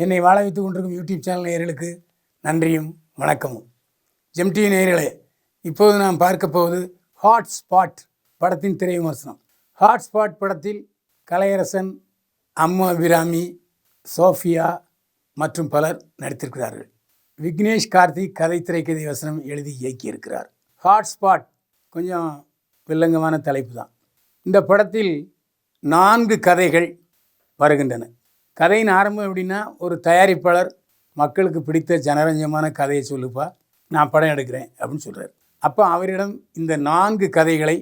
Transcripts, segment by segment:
என்னை வாழ வைத்துக் கொண்டிருக்கும் யூடியூப் சேனல் நேயர்களுக்கு நன்றியும் வணக்கமும். ஜெம் டிவி நேயர்களே, இப்போது நாம் பார்க்க போவது ஹாட்ஸ்பாட் படத்தின் திரை விமர்சனம். ஹாட்ஸ்பாட் படத்தில் கலையரசன், அம்மு அபிராமி, சோஃபியா மற்றும் பலர் நடித்திருக்கிறார்கள். விக்னேஷ் கார்த்திக் கதை, திரைக்கதை, வசனம் எழுதி இயக்கியிருக்கிறார். ஹாட்ஸ்பாட் கொஞ்சம் வில்லங்கமான தலைப்பு தான். இந்த படத்தில் 4 கதைகள் வருகின்றன. கதையின் ஆரம்பம் எப்படின்னா, ஒரு தயாரிப்பாளர் மக்களுக்கு பிடித்த ஜனரஞ்சமான கதையை சொல்லுப்பா, நான் படம் எடுக்கிறேன் அப்படின்னு சொல்கிறார். அப்போ அவரிடம் இந்த 4 கதைகளை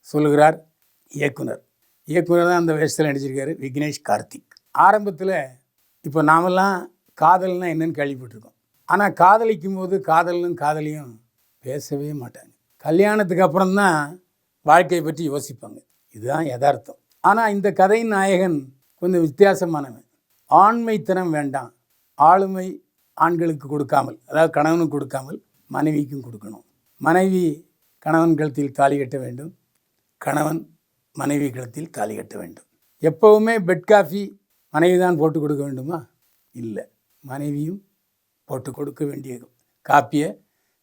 சொல்லுகிறார் இயக்குனர். இயக்குனர் தான் அந்த வேஷத்தில் நடிச்சிருக்காரு, விக்னேஷ் கார்த்திக். ஆரம்பத்தில் இப்போ நாமெல்லாம் காதல்னா என்னன்னு கேள்விப்பட்டிருக்கோம். ஆனால் காதலிக்கும் போது காதலும் காதலியும் பேசவே மாட்டாங்க. கல்யாணத்துக்கு அப்புறம்தான் வாழ்க்கையை பற்றி யோசிப்பாங்க. இதுதான் யதார்த்தம். ஆனால் இந்த கதையின் நாயகன் கொஞ்சம் வித்தியாசமானவன். ஆண்மைத்தனம் வேண்டாம், ஆளுமை ஆண்களுக்கு கொடுக்காமல், அதாவது கணவனுக்கு கொடுக்காமல் மனைவிக்கும் கொடுக்கணும். மனைவி கணவன் கழுத்தில் தாலி கட்ட வேண்டும், கணவன் மனைவி கழுத்தில் தாலி கட்ட வேண்டும். எப்போவுமே பெட் காஃபி மனைவி தான் போட்டு கொடுக்க வேண்டுமா? இல்லை, மனைவியும் போட்டு கொடுக்க வேண்டிய காப்பியை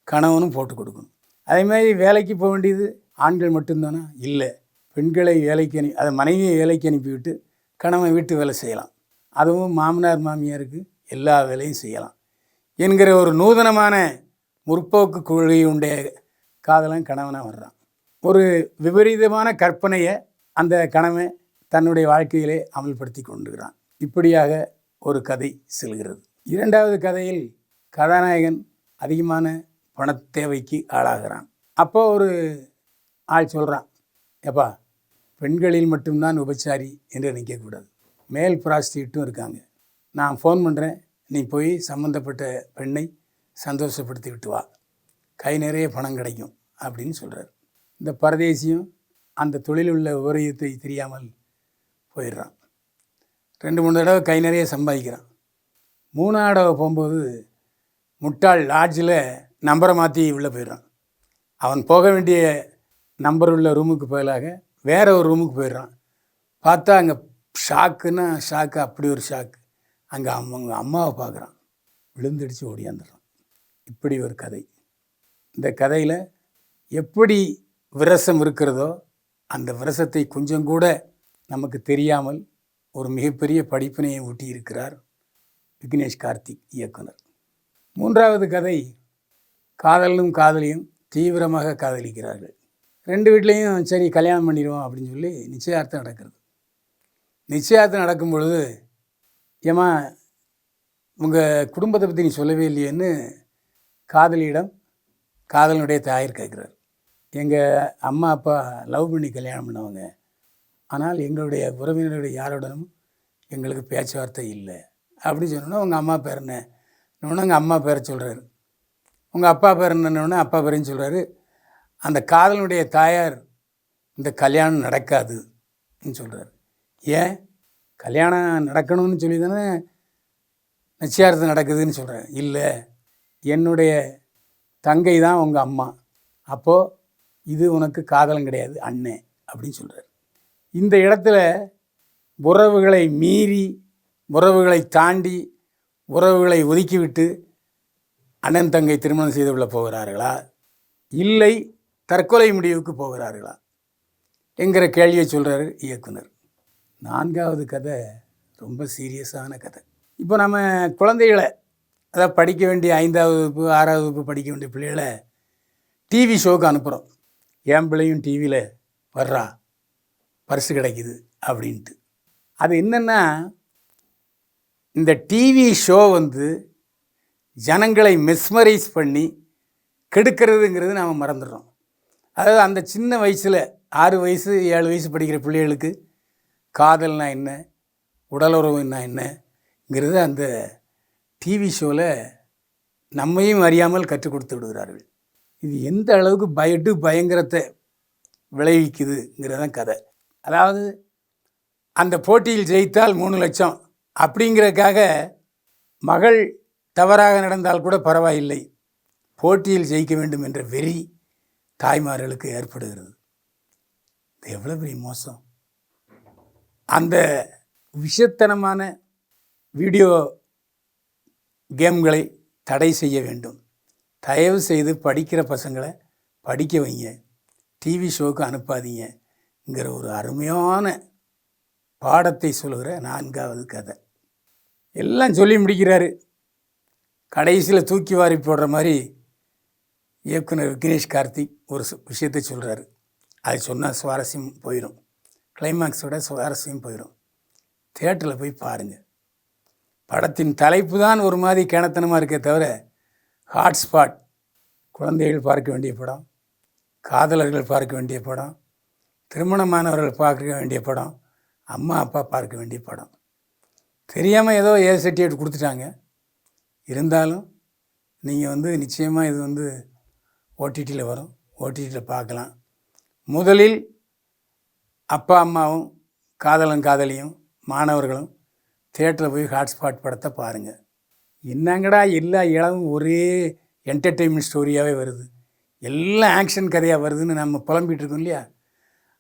கணவனும் போட்டு கொடுக்கணும். அதேமாதிரி வேலைக்கு போக வேண்டியது ஆண்கள் மட்டும்தானா? இல்லை, பெண்களை வேலைக்கு அதை மனைவியை வேலைக்கு அனுப்பிவிட்டு கணவன் வீட்டு வேலை செய்யலாம். அதுவும் மாமனார் மாமியாருக்கு எல்லா வேலையும் செய்யலாம் என்கிற ஒரு நூதனமான முற்போக்கு கொள்கையுடைய காதலன் கணவனாக வர்றான். ஒரு விபரீதமான கற்பனையை அந்த கணவன் தன்னுடைய வாழ்க்கையிலே அமல்படுத்தி கொண்டுகிறான். இப்படியாக ஒரு கதை செல்கிறது. 2வது கதையில் கதாநாயகன் அதிகமான பண தேவைக்கு ஆளாகிறான். அப்போ ஒரு ஆள் சொல்கிறான், எப்பா, பெண்களில் மட்டும்தான் உபச்சாரி என்று நினைக்கக்கூடாது, மேல் ப்ராஸ்டியூட்டும் இருக்காங்க. நான் ஃபோன் பண்ணுறேன், நீ போய் சம்மந்தப்பட்ட பெண்ணை சந்தோஷப்படுத்தி விட்டு வா, கை நிறைய பணம் கிடைக்கும் அப்படின்னு சொல்கிறார். இந்த பரதேசியும் அந்த தொழில் உள்ள விபரீதத்தை தெரியாமல் போயிடுறான். 2-3 தடவை கை நிறைய சம்பாதிக்கிறான். 3ஆவது தடவை போகும்போது முட்டாள் லாட்ஜில் நம்பரை மாற்றி உள்ளே போயிடுறான். அவன் போக வேண்டிய நம்பர் உள்ள ரூமுக்கு பதிலாக வேறு ஒரு ரூமுக்கு போயிடுறான். பார்த்தா அங்கே ஷாக்குன்னா ஷாக்கு, அப்படி ஒரு ஷாக்கு. அங்கே அவங்க அம்மாவை பார்க்குறான், விழுந்தடிச்சு ஓடியாந்துடுறான். இப்படி ஒரு கதை. இந்த கதையில் எப்படி விரசம் இருக்கிறதோ அந்த விரசத்தை கொஞ்சம் கூட நமக்கு தெரியாமல் ஒரு மிகப்பெரிய படிப்பினையை ஊட்டி இருக்கிறார் விக்னேஷ் கார்த்திக் இயக்குனர். 3வது கதை, காதலனும் காதலியும் தீவிரமாக காதலிக்கிறார்கள். 2 வீட்லேயும் சரி கல்யாணம் பண்ணிடுவோம் அப்படின்னு சொல்லி நிச்சயார்த்தம் நடக்கிறது. நிச்சயார்த்தம் நடக்கும் பொழுது, ஏமா உங்கள் குடும்பத்தை பற்றி நீ சொல்லவே இல்லையேன்னு காதலியிடம் காதலனுடைய தாயார் கேட்குறார். எங்கள் அம்மா அப்பா லவ் பண்ணி கல்யாணம் பண்ணவங்க, ஆனால் எங்களுடைய உறவினருடைய யாருடனும் எங்களுக்கு பேச்சுவார்த்தை இல்லை அப்படின்னு சொன்னோன்னா, உங்கள் அம்மா பேர் என்னன்னு எங்கள் அம்மா பேரை சொல்கிறாரு. உங்கள் அப்பா பேர் என்னன்னு அப்பா பேரையும் சொல்கிறாரு. அந்த காதலனுடைய தாயார் இந்த கல்யாணம் நடக்காதுன்னு சொல்கிறார். ஏன்? கல்யாணம் நடக்கணும்னு சொல்லி தானே நிச்சயார்த்தம் நடக்குதுன்னு சொல்கிறேன். இல்லை, என்னுடைய தங்கை தான் உங்கள் அம்மா, அப்போது இது உனக்கு காதலம் கிடையாது, அண்ணன் அப்படின்னு சொல்கிறார். இந்த இடத்துல உறவுகளை மீறி, உறவுகளை தாண்டி, உறவுகளை ஒதுக்கிவிட்டு அண்ணன் தங்கை திருமணம் செய்து கொள்ள போகிறார்களா, இல்லை தற்கொலை முடிவுக்கு போகிறார்களா என்கிற கேள்வியை சொல்கிறார் இயக்குனர். 4வது கதை ரொம்ப சீரியஸான கதை. இப்போ நம்ம குழந்தைகளை, அதாவது படிக்க வேண்டிய 5வது வகுப்பு 6வது வகுப்பு படிக்க வேண்டிய பிள்ளைகளை டிவி ஷோவுக்கு அனுப்புகிறோம். என் பிள்ளையும் டிவியில் வர்றா, பரிசு கிடைக்குது அப்படின்ட்டு. அது என்னென்னா, இந்த டிவி ஷோ ஜனங்களை மெஸ்மரைஸ் பண்ணி கெடுக்கிறதுங்கிறது நாம் மறந்துடுறோம். அதாவது அந்த சின்ன வயசில் 6 வயசு 7 வயசு படிக்கிற பிள்ளைகளுக்கு காதல்னா என்ன, உடலுறவுன்னா என்னங்கிறது அந்த டிவி ஷோவில் நம்மையும் அறியாமல் கற்றுக் கொடுத்து விடுகிறார்கள். இது எந்த அளவுக்கு பயங்கரத்தை விளைவிக்குதுங்கிறதான் கதை. அதாவது அந்த போட்டியில் ஜெயித்தால் 3 லட்சம் அப்படிங்கிறதுக்காக மகள் தவறாக நடந்தால் கூட பரவாயில்லை, போட்டியில் ஜெயிக்க வேண்டும் என்ற வெறி தாய்மார்களுக்கு ஏற்படுகிறது. இது எவ்வளோ பெரிய மோசம்! அந்த விஷத்தனமான வீடியோ கேம்களை தடை செய்ய வேண்டும். தயவு செய்து படிக்கிற பசங்களை படிக்க வைங்க, டிவி ஷோவுக்கு அனுப்பாதீங்கிற ஒரு அருமையான பாடத்தை சொல்லுகிற 4வது கதை. எல்லாம் சொல்லி முடிக்கிறாரு. கடைசியில் தூக்கி வாரி போடுற மாதிரி இயக்குனர் விக்னேஷ் கார்த்திக் ஒரு விஷயத்தை சொல்கிறாரு. அது சொன்னால் சுவாரஸ்யம் போயிடும், கிளைமேக்ஸோட சுவாரஸ்யம் போயிடும். தியேட்டரில் போய் பாருங்கள். படத்தின் தலைப்பு தான் ஒரு மாதிரி கிணத்தனமாக இருக்கே தவிர, ஹாட்ஸ்பாட் குழந்தைகள் பார்க்க வேண்டிய படம், காதலர்கள் பார்க்க வேண்டிய படம், திருமணமானவர்கள் பார்க்க வேண்டிய படம், அம்மா அப்பா பார்க்க வேண்டிய படம். தெரியாமல் ஏதோ ஏ சர்டிஃபிகேட் கொடுத்துட்டாங்க. இருந்தாலும் நீங்கள் நிச்சயமாக இது ஓடிடியில் வரும், ஓடிடியில் பார்க்கலாம். முதலில் அப்பா அம்மாவும் காதலன் காதலியும் மாணவர்களும் தியேட்டரில் போய் ஹாட்ஸ்பாட் படத்தை பாருங்கள். என்னங்கடா எல்லா இளவும் ஒரே என்டர்டெயின்மெண்ட் ஸ்டோரியாகவே வருது, எல்லாம் ஆக்ஷன் கதையாக வருதுன்னு நம்ம புலம்பிகிட்டு இருக்கோம் இல்லையா?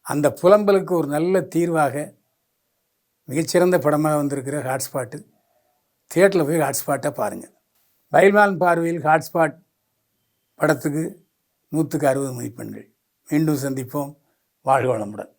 அந்த புலம்பலுக்கு ஒரு நல்ல தீர்வாக மிகச்சிறந்த படமாக வந்திருக்கிற ஹாட்ஸ்பாட்டு. தியேட்டரில் போய் ஹாட்ஸ்பாட்டை பாருங்கள். பைல்வான் பார்வையில் ஹாட்ஸ்பாட் படத்துக்கு 100க்கு 60 மதிப்பெண்கள். மீண்டும் சந்திப்போம். வாழ்க வளமுடன்.